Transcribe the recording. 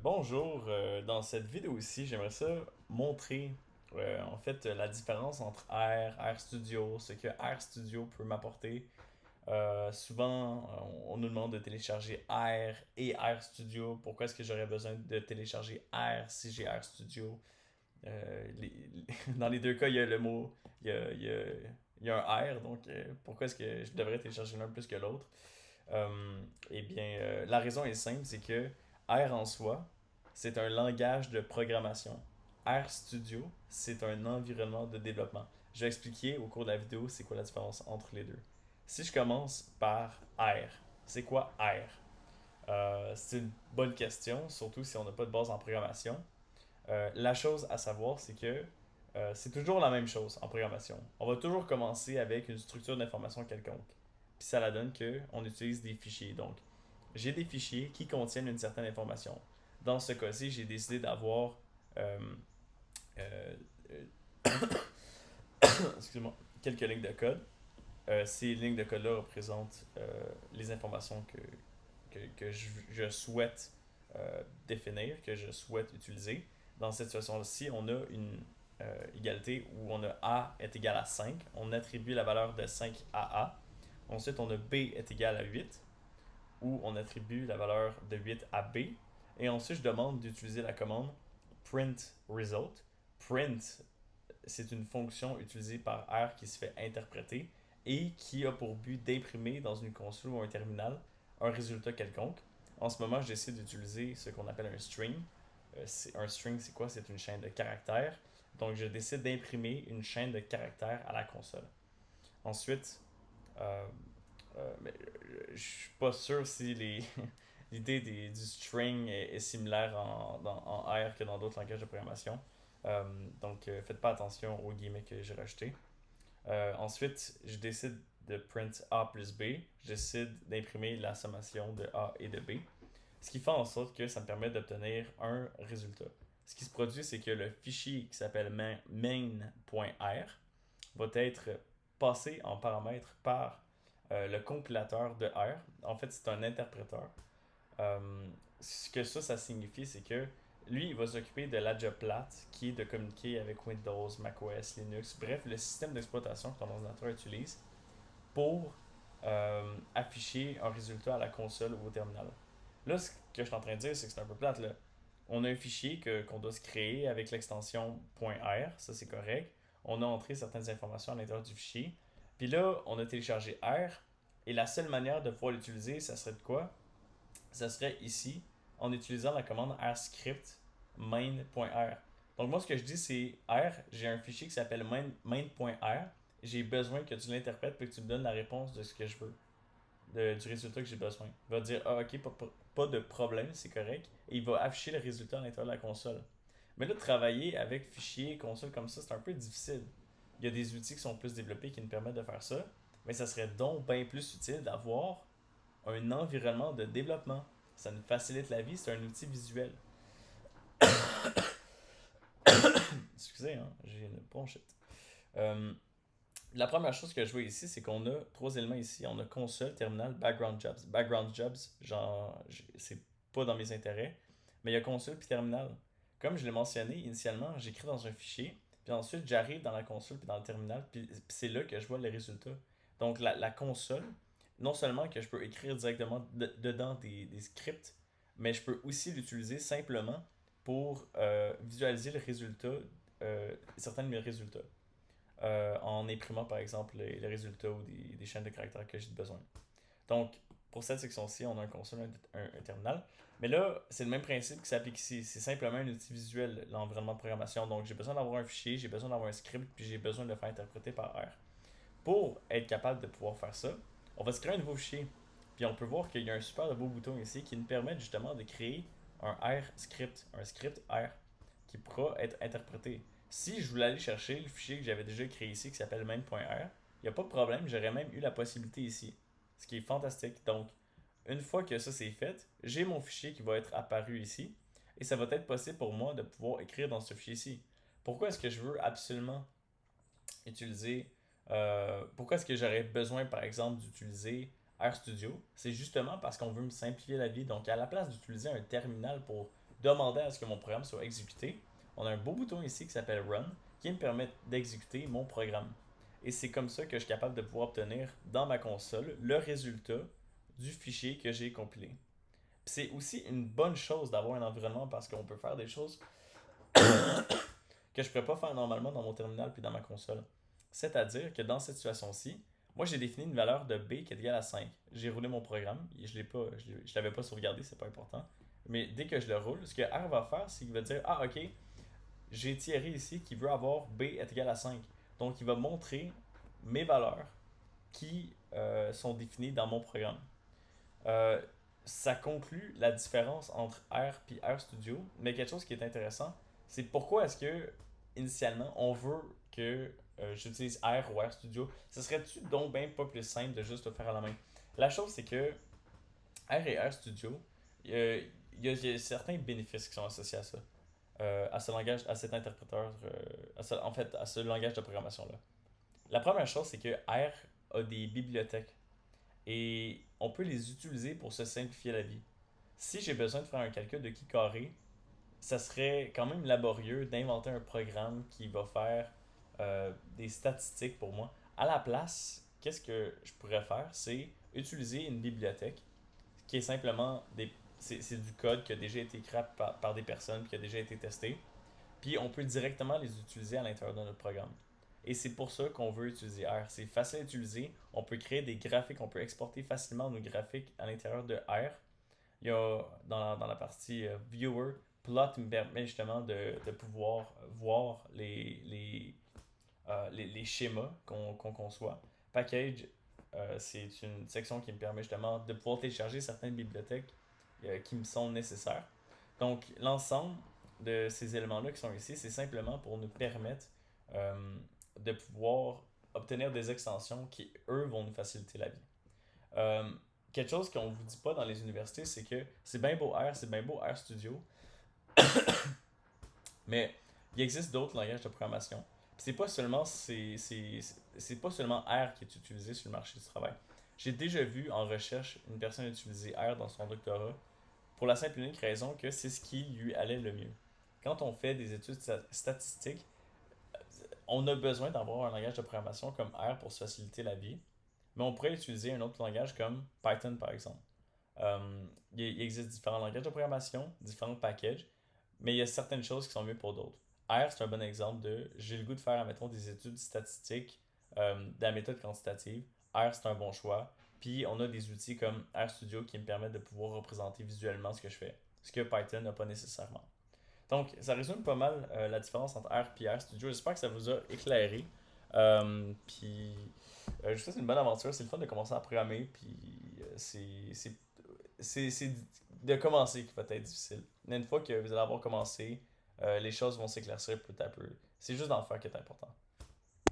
Bonjour. Dans cette vidéo-ci, j'aimerais ça montrer en fait la différence entre R Studio, ce que R Studio peut m'apporter. Souvent, on nous demande de télécharger R et R Studio. Pourquoi est-ce que j'aurais besoin de télécharger R si j'ai R Studio? Dans les deux cas, il y a le mot, il y a un R, donc pourquoi est-ce que je devrais télécharger l'un plus que l'autre? La raison est simple, c'est que R en soi, c'est un langage de programmation. R Studio, c'est un environnement de développement. Je vais expliquer au cours de la vidéo c'est quoi la différence entre les deux. Si je commence par R, c'est quoi R? C'est une bonne question, surtout si on n'a pas de base en programmation. La chose à savoir, c'est que c'est toujours la même chose en programmation. On va toujours commencer avec une structure d'information quelconque. Puis ça la donne qu'on utilise des fichiers. Donc, j'ai des fichiers qui contiennent une certaine information. Dans ce cas-ci, j'ai décidé d'avoir euh, euh, excuse-moi, quelques lignes de code. Ces lignes de code-là représentent les informations que je souhaite définir, que je souhaite utiliser. Dans cette situation-ci, on a une égalité où on a A est égal à 5. On attribue la valeur de 5 à A. Ensuite, on a B est égal à 8, où on attribue la valeur de 8 à B. Et ensuite, je demande d'utiliser la commande print result. Print, c'est une fonction utilisée par R qui se fait interpréter et qui a pour but d'imprimer dans une console ou un terminal un résultat quelconque. En ce moment, j'essaie d'utiliser ce qu'on appelle un string. Un string, c'est quoi? C'est une chaîne de caractères. Donc, je décide d'imprimer une chaîne de caractères à la console. Ensuite, euh, je suis pas sûr si l'idée du string est similaire en R que dans d'autres langages de programmation. Faites pas attention aux guillemets que j'ai rajoutés. Ensuite, je décide de print A plus B. Je décide d'imprimer la sommation de A et de B. Ce qui fait en sorte que ça me permet d'obtenir un résultat. Ce qui se produit, c'est que le fichier qui s'appelle main.r va être passé en paramètre par le compilateur de R. En fait, c'est un interpréteur. Ce que ça signifie, c'est que lui, il va s'occuper de la job plate, qui est de communiquer avec Windows, macOS, Linux, bref, le système d'exploitation que ton ordinateur utilise pour afficher un résultat à la console ou au terminal. Là, ce que je suis en train de dire, c'est que c'est un peu plate. Là. On a un fichier qu'on doit se créer avec l'extension .r, ça c'est correct. On a entré certaines informations à l'intérieur du fichier. Puis là, on a téléchargé R. Et la seule manière de pouvoir l'utiliser, ça serait de quoi? Ça serait ici, en utilisant la commande rscript main.r. Donc moi, ce que je dis, c'est R, j'ai un fichier qui s'appelle main.r. J'ai besoin que tu l'interprètes et que tu me donnes la réponse de ce que je veux, du résultat que j'ai besoin. Il va dire, ah ok, pas de problème, c'est correct. Et il va afficher le résultat à l'intérieur de la console. Mais là, travailler avec fichier, console comme ça, c'est un peu difficile. Il y a des outils qui sont plus développés qui nous permettent de faire ça. Mais ça serait donc bien plus utile d'avoir un environnement de développement. Ça nous facilite la vie, c'est un outil visuel. Excusez, hein, j'ai une bronchite. Euh, la première chose que je vois ici, c'est qu'on a trois éléments ici. On a console, terminal, background jobs. Background jobs, genre, c'est pas dans mes intérêts. Mais il y a console puis terminal. Comme je l'ai mentionné initialement, j'écris dans un fichier, puis ensuite j'arrive dans la console puis dans le terminal, puis c'est là que je vois les résultats. Donc la console, non seulement que je peux écrire directement dedans des scripts, mais je peux aussi l'utiliser simplement pour visualiser le résultat, certains de mes résultats en imprimant par exemple les résultats ou des chaînes de caractères que j'ai besoin. Donc, pour cette section-ci, on a un console, un terminal. Mais là, c'est le même principe qui s'applique ici. C'est simplement un outil visuel, l'environnement de programmation. Donc, j'ai besoin d'avoir un fichier, j'ai besoin d'avoir un script, puis j'ai besoin de le faire interpréter par R. Pour être capable de pouvoir faire ça, on va se créer un nouveau fichier. Puis on peut voir qu'il y a un super beau bouton ici qui nous permet justement de créer un R script, un script R qui pourra être interprété. Si je voulais aller chercher le fichier que j'avais déjà créé ici qui s'appelle main.r, il n'y a pas de problème, j'aurais même eu la possibilité ici. Ce qui est fantastique. Donc, une fois que ça c'est fait, j'ai mon fichier qui va être apparu ici et ça va être possible pour moi de pouvoir écrire dans ce fichier ici. Pourquoi est-ce que je veux absolument utiliser pourquoi est-ce que j'aurais besoin, par exemple, d'utiliser RStudio, c'est justement parce qu'on veut me simplifier la vie. Donc, à la place d'utiliser un terminal pour demander à ce que mon programme soit exécuté, on a un beau bouton ici qui s'appelle Run qui me permet d'exécuter mon programme. Et c'est comme ça que je suis capable de pouvoir obtenir dans ma console le résultat du fichier que j'ai compilé. C'est aussi une bonne chose d'avoir un environnement parce qu'on peut faire des choses que je ne pourrais pas faire normalement dans mon terminal puis dans ma console. C'est-à-dire que dans cette situation-ci, moi j'ai défini une valeur de b qui est égale à 5. J'ai roulé mon programme, je ne l'avais pas sauvegardé, c'est pas important. Mais dès que je le roule, ce que R va faire, c'est qu'il va dire ah ok, j'ai Thierry ici qui veut avoir b est égal à 5. Donc il va montrer mes valeurs qui sont définies dans mon programme. Euh, Ça conclut la différence entre R et RStudio, mais quelque chose qui est intéressant, c'est pourquoi est-ce que initialement on veut que j'utilise R ou RStudio. Ce serait-tu donc bien pas plus simple de juste le faire à la main? La chose c'est que R et RStudio, il y a certains bénéfices qui sont associés à ce langage, à cet interpréteur, en fait à ce langage de programmation là. La première chose c'est que R a des bibliothèques et on peut les utiliser pour se simplifier la vie. Si j'ai besoin de faire un calcul de qui carré, ça serait quand même laborieux d'inventer un programme qui va faire des statistiques pour moi. À la place, qu'est-ce que je pourrais faire? C'est utiliser une bibliothèque qui est simplement c'est du code qui a déjà été écrit par des personnes, qui a déjà été testé. Puis on peut directement les utiliser à l'intérieur de notre programme. Et c'est pour ça qu'on veut utiliser R. C'est facile à utiliser. On peut créer des graphiques, on peut exporter facilement nos graphiques à l'intérieur de R. Il y a dans la partie Viewer, Plot me permet justement de pouvoir voir les schémas qu'on conçoit. Package, c'est une section qui me permet justement de pouvoir télécharger certaines bibliothèques qui me sont nécessaires. Donc, l'ensemble de ces éléments-là qui sont ici, c'est simplement pour nous permettre euh, de pouvoir obtenir des extensions qui, eux, vont nous faciliter la vie. Euh, Quelque chose qu'on ne vous dit pas dans les universités, c'est que c'est bien beau R, c'est bien beau RStudio, mais il existe d'autres langages de programmation. C'est pas seulement c'est pas seulement R qui est utilisé sur le marché du travail. J'ai déjà vu en recherche une personne utiliser R dans son doctorat pour la simple et unique raison que c'est ce qui lui allait le mieux. Quand on fait des études statistiques, on a besoin d'avoir un langage de programmation comme R pour se faciliter la vie, mais on pourrait utiliser un autre langage comme Python par exemple. Il existe différents langages de programmation, différents packages, mais il y a certaines choses qui sont mieux pour d'autres. R, c'est un bon exemple de j'ai le goût de faire, admettons, des études statistiques de la méthode quantitative. R, c'est un bon choix. Puis on a des outils comme RStudio qui me permettent de pouvoir représenter visuellement ce que je fais, ce que Python n'a pas nécessairement. Donc, ça résume pas mal la différence entre R et RStudio. J'espère que ça vous a éclairé. Puis, je vous souhaite une bonne aventure. C'est le fun de commencer à programmer. Puis, c'est de commencer qui va être difficile. Mais une fois que vous allez avoir commencé, les choses vont s'éclaircir peu à peu. C'est juste d'en faire qui est important.